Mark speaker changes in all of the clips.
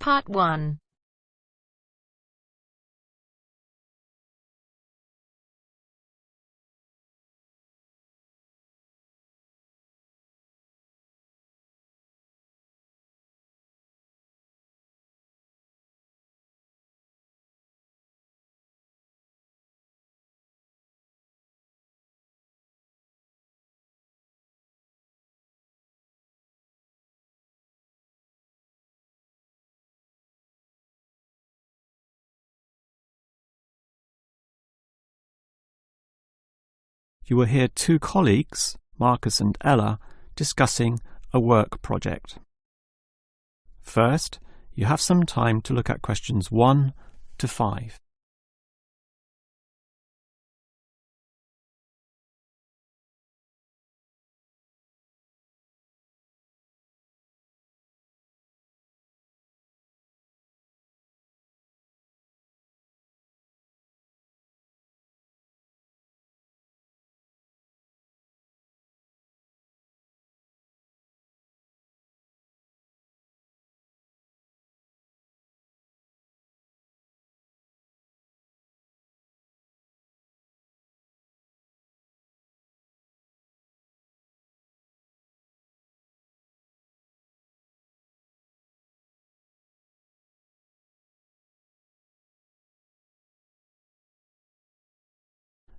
Speaker 1: Part 1.
Speaker 2: You will hear two colleagues, Marcus and Ella, discussing a work project. First, you have some time to look at questions 1 to 5.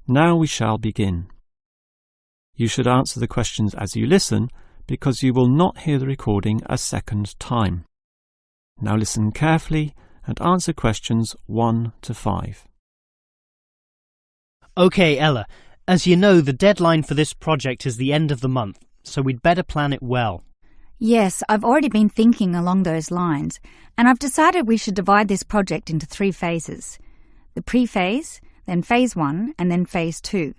Speaker 2: Now we shall begin. You should answer the questions as you listen, because you will not hear the recording a second time. Now listen carefully and answer questions 1 to 5.
Speaker 3: OK, Ella, as you know, the deadline for this project is the end of the month, so we'd better plan it well.
Speaker 4: Yes, I've already been thinking along those lines, and I've decided we should divide this project into 3 phases. The pre-phase, then Phase 1, and then Phase 2,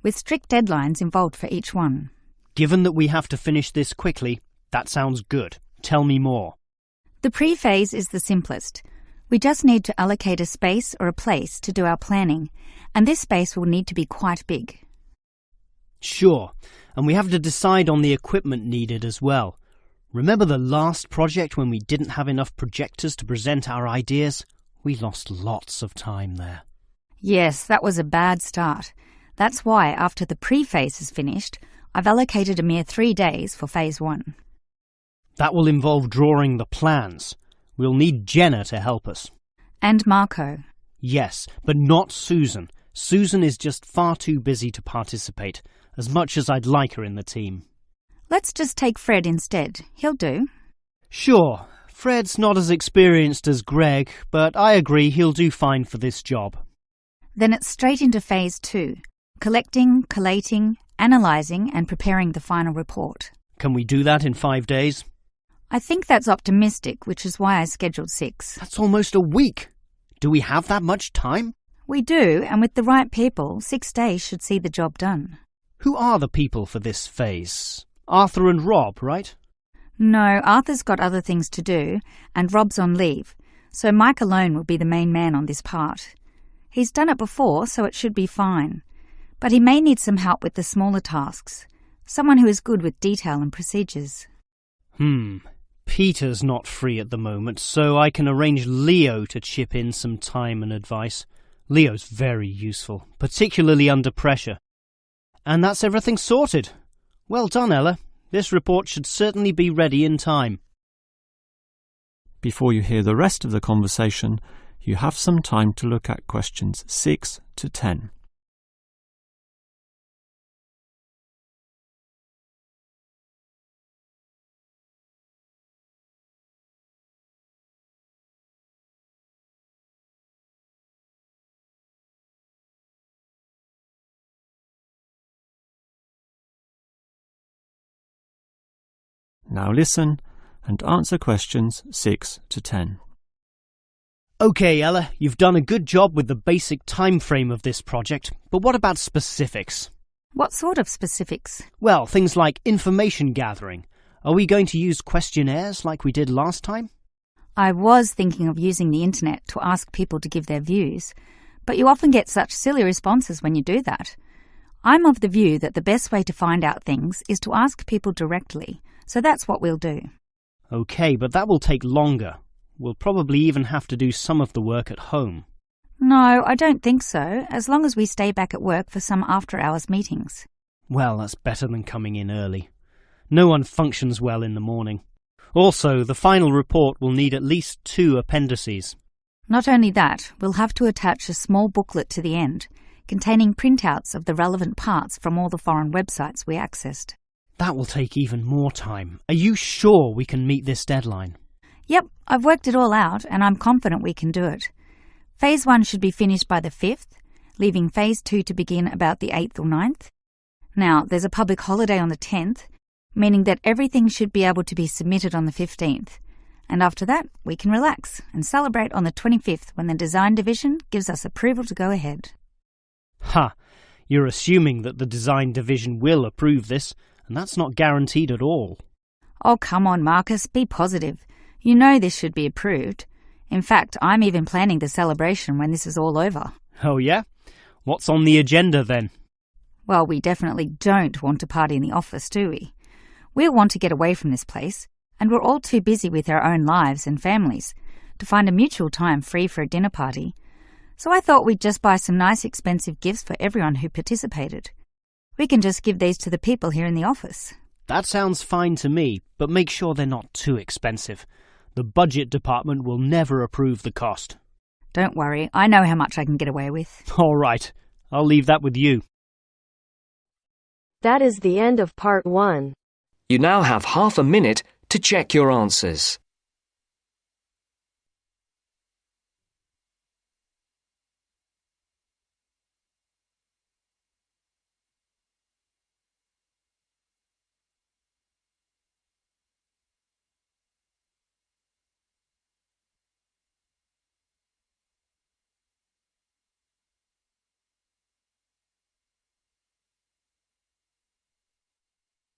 Speaker 4: with strict deadlines involved for each one.
Speaker 3: Given that we have to finish this quickly, that sounds good. Tell me more.
Speaker 4: The pre-phase is the simplest. We just need to allocate a space or a place to do our planning, and this space will need to be quite big.
Speaker 3: Sure, and we have to decide on the equipment needed as well. Remember the last project when we didn't have enough projectors to present our ideas? We lost lots of time there.
Speaker 4: Yes, that was a bad start. That's why, after the pre-phase is finished, I've allocated a mere 3 days for Phase 1.
Speaker 3: That will involve drawing the plans. We'll need Jenna to help us.
Speaker 4: And Marco.
Speaker 3: Yes, but not Susan. Susan is just far too busy to participate, as much as I'd like her in the team.
Speaker 4: Let's just take Fred instead. He'll do.
Speaker 3: Sure, Fred's not as experienced as Greg, but I agree he'll do fine for this job.
Speaker 4: Then it's straight into Phase 2, collecting, collating, analysing and preparing the final report.
Speaker 3: Can we do that in 5 days?
Speaker 4: I think that's optimistic, which is why I scheduled 6.
Speaker 3: That's almost a week. Do we have that much time?
Speaker 4: We do, and with the right people, 6 days should see the job done.
Speaker 3: Who are the people for this phase? Arthur and Rob, right?
Speaker 4: No, Arthur's got other things to do, and Rob's on leave, so Mike alone will be the main man on this part. He's done it before, so it should be fine. But he may need some help with the smaller tasks. Someone who is good with detail and procedures.
Speaker 3: Peter's not free at the moment, so I can arrange Leo to chip in some time and advice. Leo's very useful, particularly under pressure. And that's everything sorted. Well done, Ella. This report should certainly be ready in time.
Speaker 2: Before you hear the rest of the conversation, you have some time to look at questions 6 to 10. Now listen and answer questions 6 to 10.
Speaker 3: OK, Ella, you've done a good job with the basic time frame of this project, but what about specifics?
Speaker 4: What sort of specifics?
Speaker 3: Well, things like information gathering. Are we going to use questionnaires like we did last time?
Speaker 4: I was thinking of using the internet to ask people to give their views, but you often get such silly responses when you do that. I'm of the view that the best way to find out things is to ask people directly, so that's what we'll do.
Speaker 3: OK, but that will take longer. We'll probably even have to do some of the work at home.
Speaker 4: No, I don't think so, as long as we stay back at work for some after-hours meetings.
Speaker 3: Well, that's better than coming in early. No one functions well in the morning. Also, the final report will need at least 2 appendices.
Speaker 4: Not only that, we'll have to attach a small booklet to the end, containing printouts of the relevant parts from all the foreign websites we accessed.
Speaker 3: That will take even more time. Are you sure we can meet this deadline?
Speaker 4: Yep, I've worked it all out and I'm confident we can do it. Phase 1 should be finished by the 5th, leaving Phase 2 to begin about the 8th or 9th. Now, there's a public holiday on the 10th, meaning that everything should be able to be submitted on the 15th. And after that, we can relax and celebrate on the 25th when the design division gives us approval to go ahead.
Speaker 3: Ha! You're assuming that the design division will approve this, and that's not guaranteed at all.
Speaker 4: Oh, come on, Marcus, be positive. You know this should be approved. In fact, I'm even planning the celebration when this is all over.
Speaker 3: Oh yeah? What's on the agenda then?
Speaker 4: Well, we definitely don't want to party in the office, do we? We'll want to get away from this place, and we're all too busy with our own lives and families to find a mutual time free for a dinner party. So I thought we'd just buy some nice expensive gifts for everyone who participated. We can just give these to the people here in the office.
Speaker 3: That sounds fine to me, but make sure they're not too expensive. The budget department will never approve the cost.
Speaker 4: Don't worry, I know how much I can get away with.
Speaker 3: All right, I'll leave that with you.
Speaker 1: That is the end of part 1.
Speaker 5: You now have half a minute to check your answers.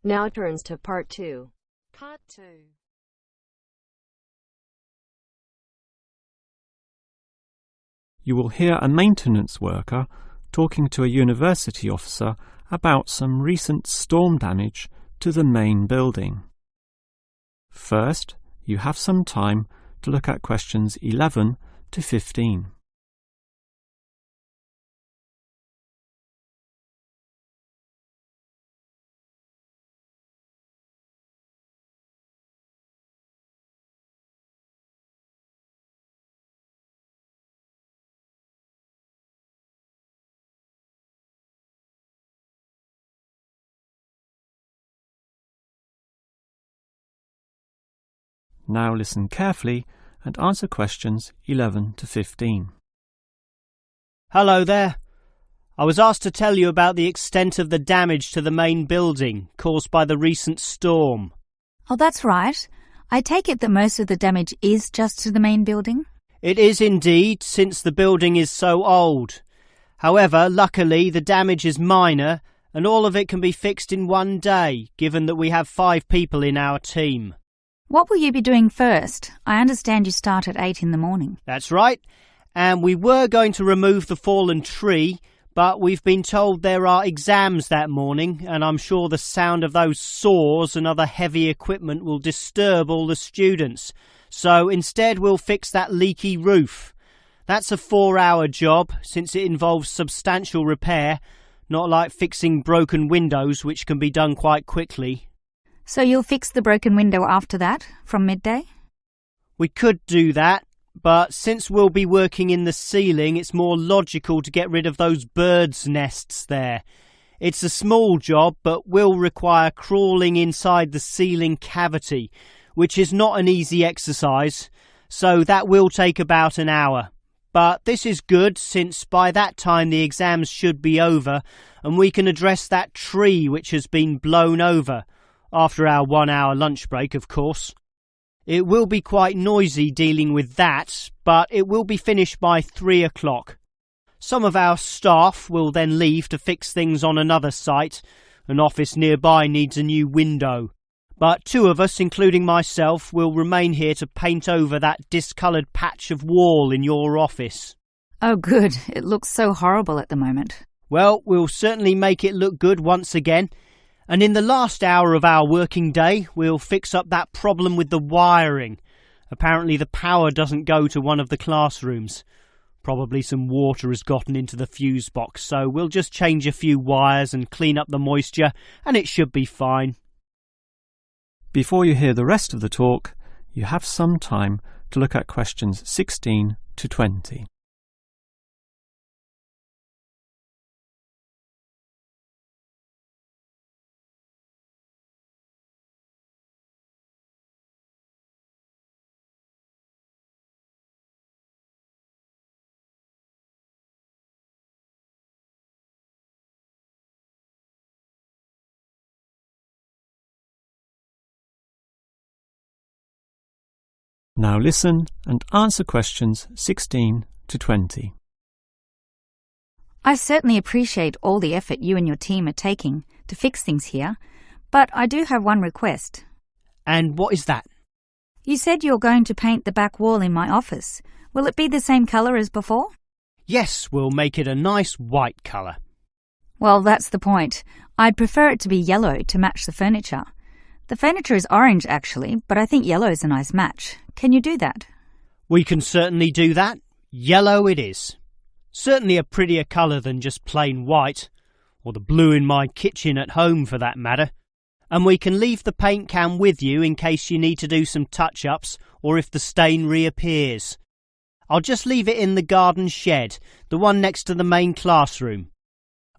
Speaker 1: Now turns to part 2. Part 2.
Speaker 2: You will hear a maintenance worker talking to a university officer about some recent storm damage to the main building. First, you have some time to look at questions 11 to 15. Now listen carefully and answer questions 11 to 15.
Speaker 3: Hello there. I was asked to tell you about the extent of the damage to the main building caused by the recent storm.
Speaker 4: Oh, that's right. I take it that most of the damage is just to the main building?
Speaker 3: It is indeed, since the building is so old. However, luckily the damage is minor and all of it can be fixed in one day, given that we have 5 people in our team.
Speaker 4: What will you be doing first? I understand you start at 8 in the morning.
Speaker 3: That's right. And we were going to remove the fallen tree, but we've been told there are exams that morning, and I'm sure the sound of those saws and other heavy equipment will disturb all the students. So instead we'll fix that leaky roof. That's a 4-hour job, since it involves substantial repair, not like fixing broken windows, which can be done quite quickly.
Speaker 4: So you'll fix the broken window after that, from midday?
Speaker 3: We could do that, but since we'll be working in the ceiling, it's more logical to get rid of those birds' nests there. It's a small job, but will require crawling inside the ceiling cavity, which is not an easy exercise, so that will take about an hour. But this is good, since by that time the exams should be over, and we can address that tree which has been blown over. After our 1-hour lunch break, of course. It will be quite noisy dealing with that, but it will be finished by 3 o'clock. Some of our staff will then leave to fix things on another site. An office nearby needs a new window. But 2 of us, including myself, will remain here to paint over that discoloured patch of wall in your office.
Speaker 4: Oh, good. It looks so horrible at the moment.
Speaker 3: Well, we'll certainly make it look good once again. And in the last hour of our working day, we'll fix up that problem with the wiring. Apparently the power doesn't go to one of the classrooms. Probably some water has gotten into the fuse box, so we'll just change a few wires and clean up the moisture, and it should be fine.
Speaker 2: Before you hear the rest of the talk, you have some time to look at questions 16 to 20. Now listen and answer questions 16 to 20.
Speaker 4: I certainly appreciate all the effort you and your team are taking to fix things here, but I do have one request.
Speaker 3: And what is that?
Speaker 4: You said you're going to paint the back wall in my office. Will it be the same colour as before?
Speaker 3: Yes, we'll make it a nice white colour.
Speaker 4: Well, that's the point. I'd prefer it to be yellow to match the furniture. The furniture is orange, actually, but I think yellow is a nice match. Can you do that?
Speaker 3: We can certainly do that. Yellow it is. Certainly a prettier colour than just plain white, or the blue in my kitchen at home for that matter. And we can leave the paint can with you in case you need to do some touch-ups or if the stain reappears. I'll just leave it in the garden shed, the one next to the main classroom.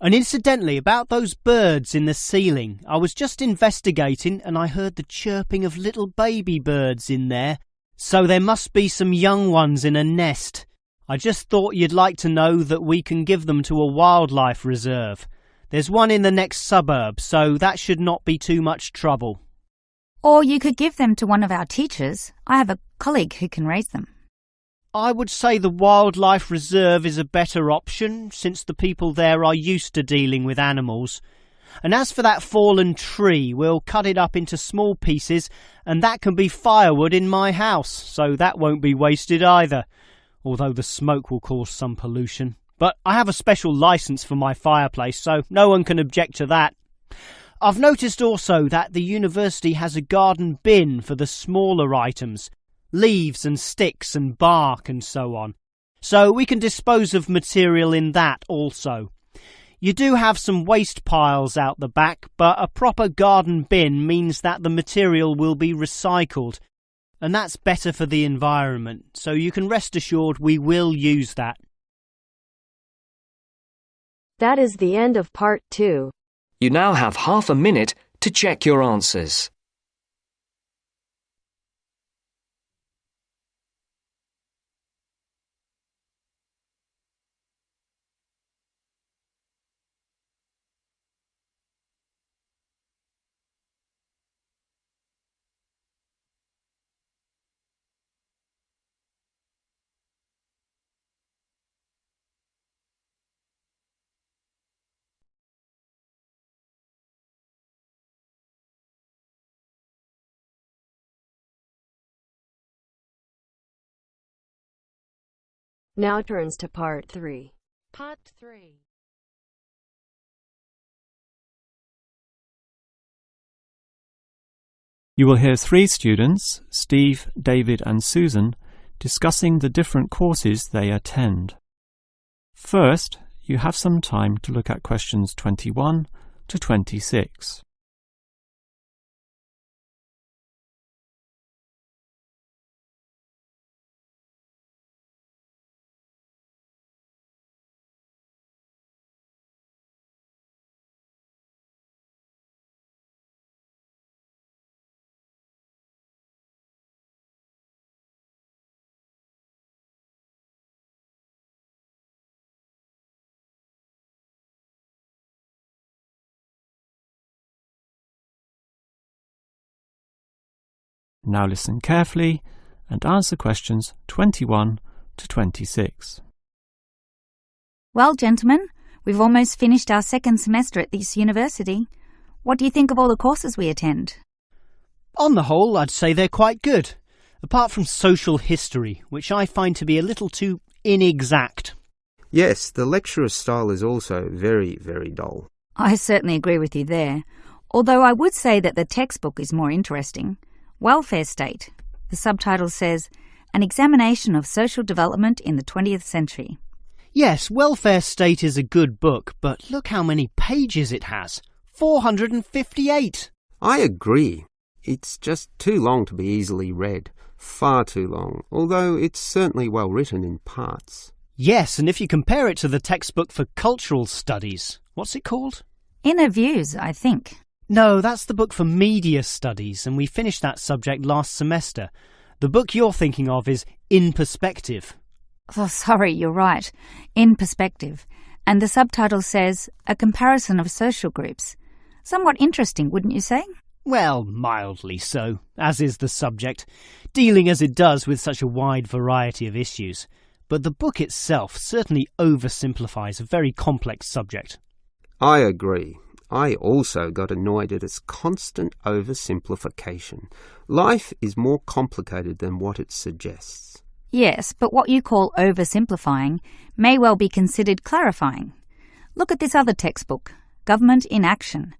Speaker 3: And incidentally, about those birds in the ceiling, I was just investigating and I heard the chirping of little baby birds in there, so there must be some young ones in a nest. I just thought you'd like to know that we can give them to a wildlife reserve. There's one in the next suburb, so that should not be too much trouble.
Speaker 4: Or you could give them to one of our teachers. I have a colleague who can raise them.
Speaker 3: I would say the wildlife reserve is a better option, since the people there are used to dealing with animals. And as for that fallen tree, we'll cut it up into small pieces, and that can be firewood in my house, so that won't be wasted either, although the smoke will cause some pollution. But I have a special licence for my fireplace, so no one can object to that. I've noticed also that the university has a garden bin for the smaller items, leaves and sticks and bark and so on, so we can dispose of material in that also. You do have some waste piles out the back, but a proper garden bin means that the material will be recycled, and that's better for the environment, so you can rest assured we will use that.
Speaker 1: That is the end of part 2.
Speaker 5: You now have half a minute to check your answers.
Speaker 1: Now turns to part 3. Part 3.
Speaker 2: You will hear 3 students, Steve, David and Susan, discussing the different courses they attend. First, you have some time to look at questions 21 to 26. Now listen carefully and answer questions 21 to 26.
Speaker 4: Well, gentlemen, we've almost finished our second semester at this university. What do you think of all the courses we attend?
Speaker 3: On the whole, I'd say they're quite good, apart from social history, which I find to be a little too inexact.
Speaker 6: Yes, the lecturer's style is also very, very dull.
Speaker 4: I certainly agree with you there, although I would say that the textbook is more interesting. Welfare state, The subtitle says, An Examination of Social Development in the 20th Century.
Speaker 3: Yes, Welfare State is a good book, but look how many pages it has. 458!
Speaker 6: I agree. It's just too long to be easily read. Far too long, although it's certainly well written in parts.
Speaker 3: Yes, and if you compare it to the textbook for cultural studies, what's it called?
Speaker 4: Inner Views, I think.
Speaker 3: No, that's the book for media studies, and we finished that subject last semester. The book you're thinking of is In Perspective.
Speaker 4: Oh, sorry, you're right. In Perspective. And the subtitle says, A Comparison of Social Groups. Somewhat interesting, wouldn't you say?
Speaker 3: Well, mildly so, as is the subject, dealing as it does with such a wide variety of issues. But the book itself certainly oversimplifies a very complex subject.
Speaker 6: I agree. I also got annoyed at its constant oversimplification. Life is more complicated than what it suggests.
Speaker 4: Yes, but what you call oversimplifying may well be considered clarifying. Look at this other textbook, Government in Action.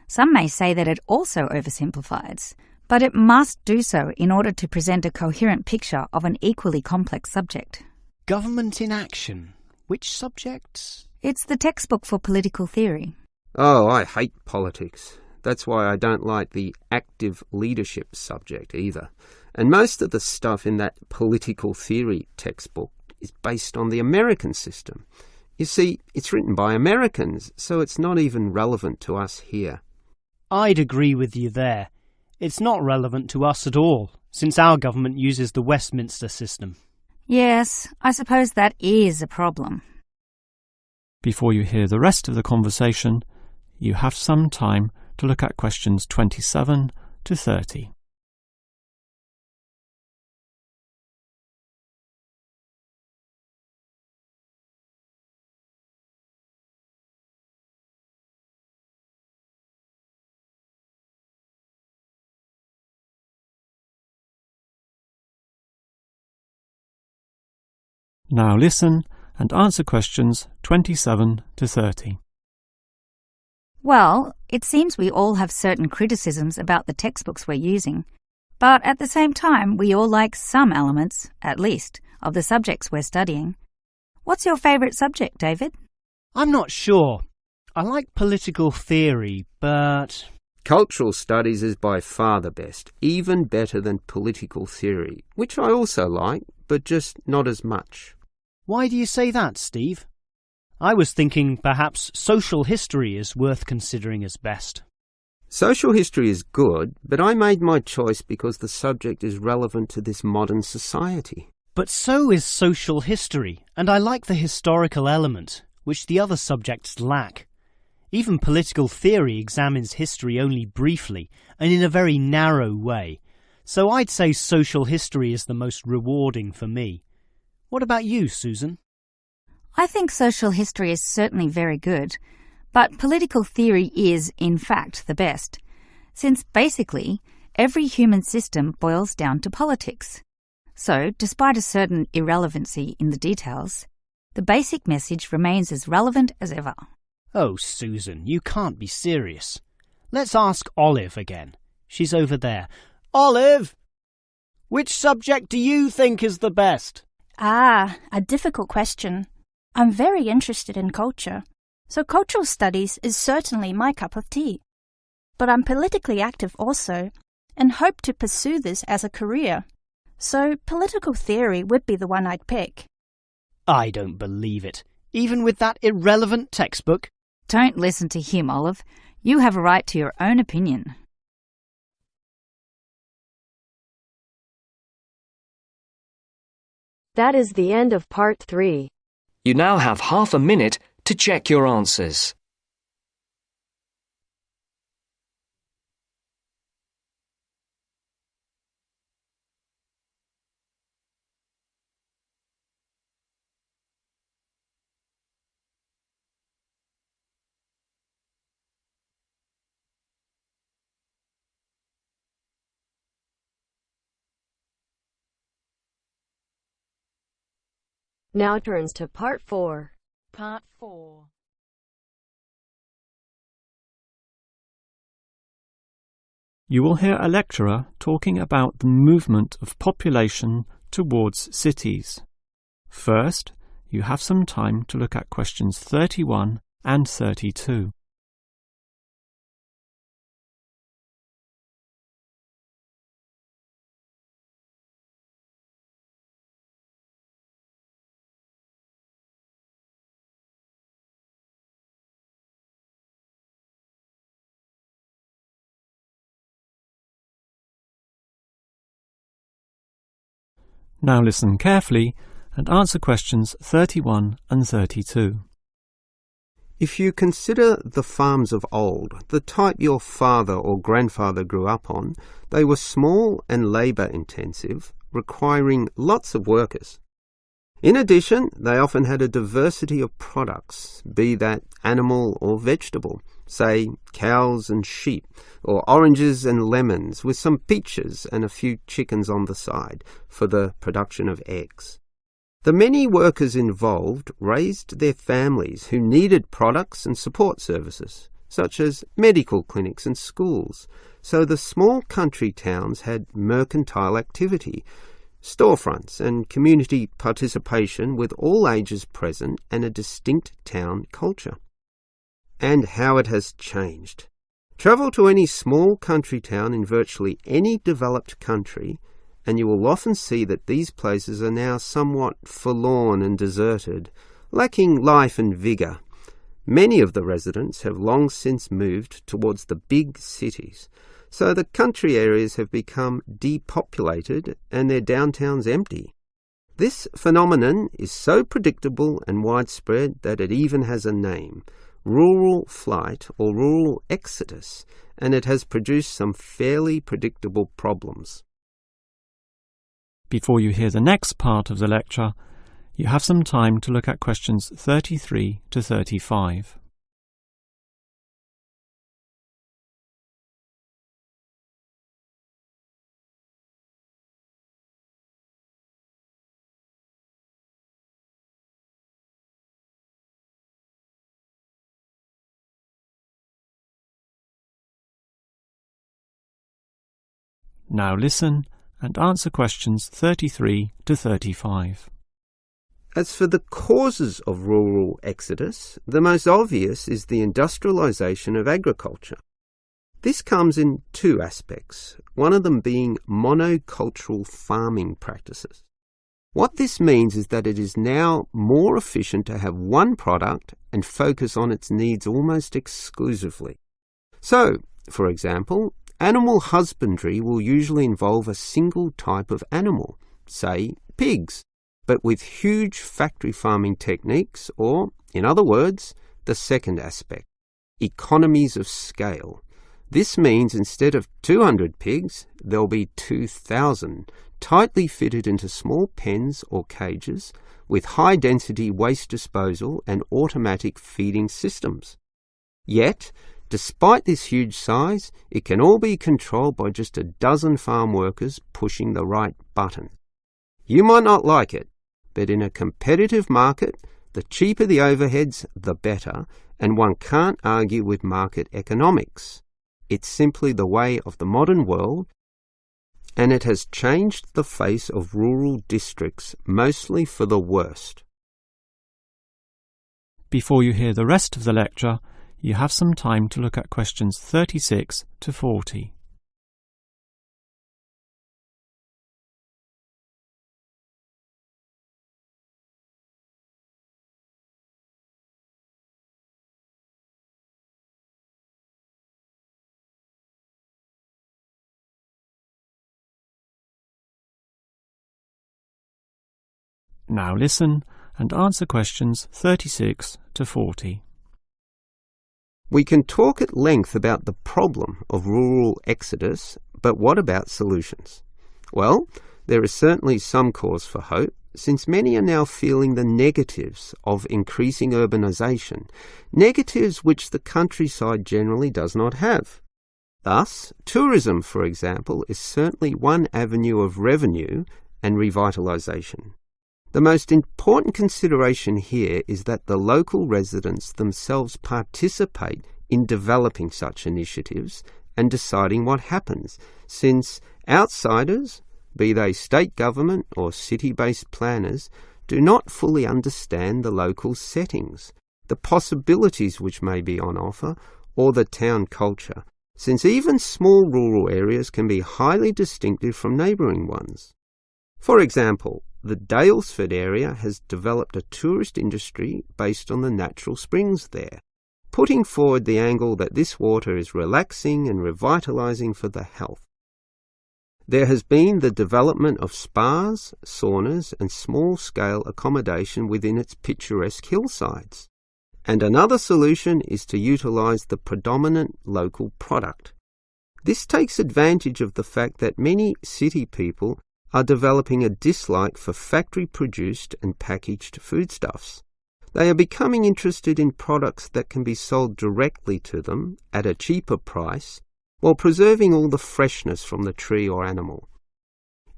Speaker 4: Some may say that it also oversimplifies, but it must do so in order to present a coherent picture of an equally complex subject.
Speaker 3: Government in Action. Which subjects?
Speaker 4: It's the textbook for political theory.
Speaker 6: Oh, I hate politics. That's why I don't like the active leadership subject either. And most of the stuff in that political theory textbook is based on the American system. You see, it's written by Americans, so it's not even relevant to us here.
Speaker 3: I'd agree with you there. It's not relevant to us at all, since our government uses the Westminster system.
Speaker 4: Yes, I suppose that is a problem.
Speaker 2: Before you hear the rest of the conversation, you have some time to look at questions 27 to 30. Now listen and answer questions 27 to 30.
Speaker 4: Well, it seems we all have certain criticisms about the textbooks we're using, but at the same time we all like some elements, at least, of the subjects we're studying. What's your favourite subject, David?
Speaker 3: I'm not sure. I like political theory, but...
Speaker 6: Cultural studies is by far the best, even better than political theory, which I also like, but just not as much.
Speaker 3: Why do you say that, Steve? I was thinking perhaps social history is worth considering as best.
Speaker 6: Social history is good, but I made my choice because the subject is relevant to this modern society.
Speaker 3: But so is social history, and I like the historical element, which the other subjects lack. Even political theory examines history only briefly and in a very narrow way, so I'd say social history is the most rewarding for me. What about you, Susan?
Speaker 4: I think social history is certainly very good, but political theory is, in fact, the best, since basically every human system boils down to politics. So, despite a certain irrelevancy in the details, the basic message remains as relevant as ever.
Speaker 3: Oh, Susan, you can't be serious. Let's ask Olive again. She's over there. Olive! Which subject do you think is the best?
Speaker 7: Ah, a difficult question. I'm very interested in culture, so cultural studies is certainly my cup of tea. But I'm politically active also, and hope to pursue this as a career. So political theory would be the one I'd pick.
Speaker 3: I don't believe it. Even with that irrelevant textbook?
Speaker 4: Don't listen to him, Olive. You have a right to your own opinion.
Speaker 1: That is the end of part 3.
Speaker 5: You now have half a minute to check your answers.
Speaker 1: Now turns to part 4.
Speaker 8: Part 4.
Speaker 2: you will hear a lecturer talking about the movement of population towards cities. First, you have some time to look at questions 31 and 32. Now listen carefully and answer questions 31 and 32.
Speaker 6: If you consider the farms of old, the type your father or grandfather grew up on, they were small and labour-intensive, requiring lots of workers. In addition, they often had a diversity of products, be that animal or vegetable, say cows and sheep, or oranges and lemons, with some peaches and a few chickens on the side for the production of eggs. The many workers involved raised their families who needed products and support services, such as medical clinics and schools, so the small country towns had mercantile activity, storefronts and community participation with all ages present and a distinct town culture. And how it has changed. Travel to any small country town in virtually any developed country, and you will often see that these places are now somewhat forlorn and deserted, lacking life and vigour. Many of the residents have long since moved towards the big cities, so the country areas have become depopulated and their downtowns empty. This phenomenon is so predictable and widespread that it even has a name, rural flight or rural exodus, and it has produced some fairly predictable problems.
Speaker 2: Before you hear the next part of the lecture, you have some time to look at questions 33 to 35. Now listen and answer questions 33 to 35.
Speaker 6: As for the causes of rural exodus, the most obvious is the industrialisation of agriculture. This comes in two aspects, one of them being monocultural farming practices. What this means is that it is now more efficient to have one product and focus on its needs almost exclusively. So, for example, animal husbandry will usually involve a single type of animal, say pigs, but with huge factory farming techniques, or, in other words, the second aspect, economies of scale. This means instead of 200 pigs, there'll be 2,000, tightly fitted into small pens or cages, with high-density waste disposal and automatic feeding systems. Yet, despite this huge size, it can all be controlled by just a dozen farm workers pushing the right button. You might not like it, but in a competitive market, the cheaper the overheads, the better, and one can't argue with market economics. It's simply the way of the modern world, and it has changed the face of rural districts, mostly for the worst.
Speaker 2: Before you hear the rest of the lecture, you have some time to look at questions 36 to 40. Now listen and answer questions 36 to 40.
Speaker 6: We can talk at length about the problem of rural exodus, but what about solutions? Well, there is certainly some cause for hope, since many are now feeling the negatives of increasing urbanisation, negatives which the countryside generally does not have. Thus, tourism, for example, is certainly one avenue of revenue and revitalisation. The most important consideration here is that the local residents themselves participate in developing such initiatives and deciding what happens, since outsiders, be they state government or city-based planners, do not fully understand the local settings, the possibilities which may be on offer, or the town culture, since even small rural areas can be highly distinctive from neighbouring ones. For example, the Daylesford area has developed a tourist industry based on the natural springs there, putting forward the angle that this water is relaxing and revitalising for the health. There has been the development of spas, saunas and small-scale accommodation within its picturesque hillsides. And another solution is to utilise the predominant local product. This takes advantage of the fact that many city people are developing a dislike for factory-produced and packaged foodstuffs. They are becoming interested in products that can be sold directly to them at a cheaper price, while preserving all the freshness from the tree or animal.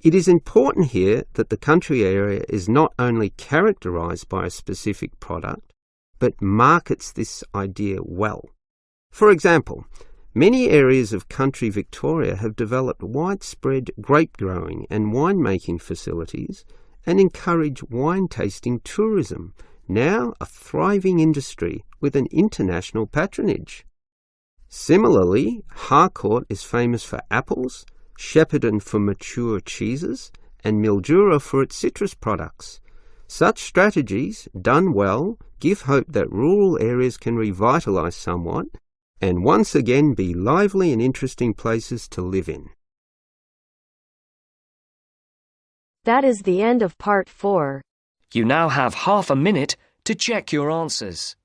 Speaker 6: It is important here that the country area is not only characterised by a specific product, but markets this idea well. For example, many areas of country Victoria have developed widespread grape growing and winemaking facilities and encourage wine tasting tourism, now a thriving industry with an international patronage. Similarly, Harcourt is famous for apples, Shepparton for mature cheeses, and Mildura for its citrus products. Such strategies, done well, give hope that rural areas can revitalise somewhat and once again be lively and interesting places to live in.
Speaker 1: That is the end of part 4.
Speaker 5: You now have half a minute to check your answers.